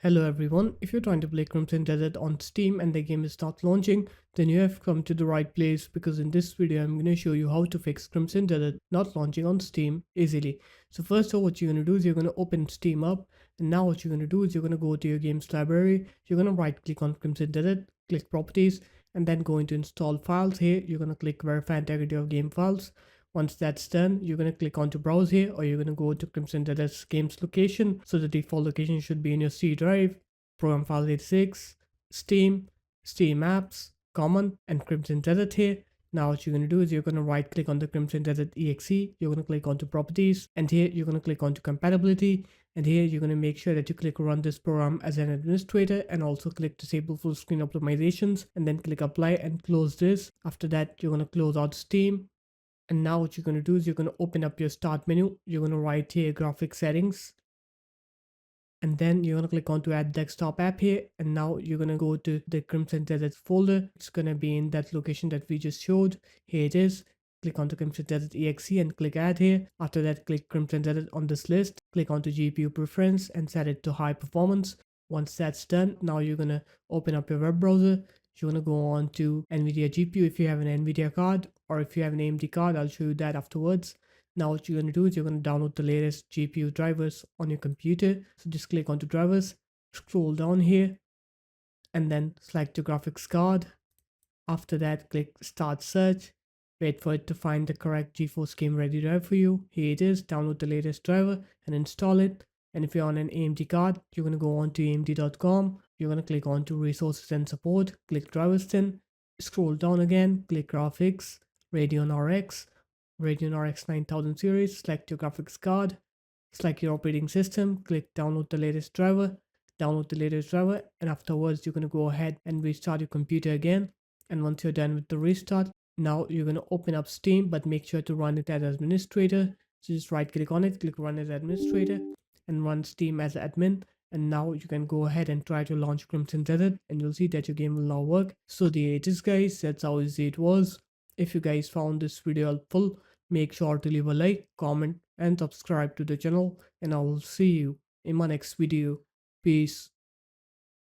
Hello everyone, if you're trying to play Crimson Desert on Steam and the game is not launching, then you have come to the right place because in this video I'm going to show you how to fix Crimson Desert not launching on Steam easily. So first of all, what you're going to do is you're going to open Steam up, and now what you're going to do is you're going to go to your games library, you're going to right click on Crimson Desert, click properties, and then go into install files. Here you're going to click verify integrity of game files. Once that's done, you're going to click on to browse here, or you're going to go to Crimson Desert's games location. So the default location should be in your C drive, program file 86, Steam, Steam apps, common, and Crimson Desert here. Now what you're going to do is you're going to right click on the Crimson Desert exe, you're going to click onto properties, and here you're going to click onto compatibility, and here you're going to make sure that you click run this program as an administrator, and also click disable full screen optimizations, and then click apply and close this. After that, you're going to close out Steam, and now what you're going to do is you're going to open up your start menu, you're going to write here graphic settings, and then you're going to click on to add desktop app here, and now you're going to go to the Crimson Desert folder. It's going to be in that location that we just showed. Here it is. Click onto Crimson Desert exe and click add here. After that, click Crimson Desert on this list, click onto GPU preference and set it to high performance. Once that's done, now you're going to open up your web browser. You're going to go on to NVIDIA GPU if you have an NVIDIA card, or if you have an AMD card, I'll show you that afterwards. Now what you're going to do is you're going to download the latest GPU drivers on your computer. So just click onto drivers, scroll down here, and then select your graphics card. After that, click start search. Wait for it to find the correct GeForce Game Ready drive for you. Here it is. Download the latest driver and install it. And if you're on an AMD card, you're going to go on to amd.com. You're going to click on to resources and support. Click drivers then. Scroll down again. Click graphics, Radeon RX 9000 series. Select your graphics card. Select your operating system. Click download the latest driver. And afterwards you're going to go ahead and restart your computer again. And once you're done with the restart, now you're going to open up Steam, but make sure to run it as administrator. So just right click on it, click run as administrator, and run Steam as admin. And now you can go ahead and try to launch Crimson Desert, and you'll see that your game will now work. So there it is guys, that's how easy it was. If you guys found this video helpful, make sure to leave a like, comment, and subscribe to the channel, and I will see you in my next video. Peace.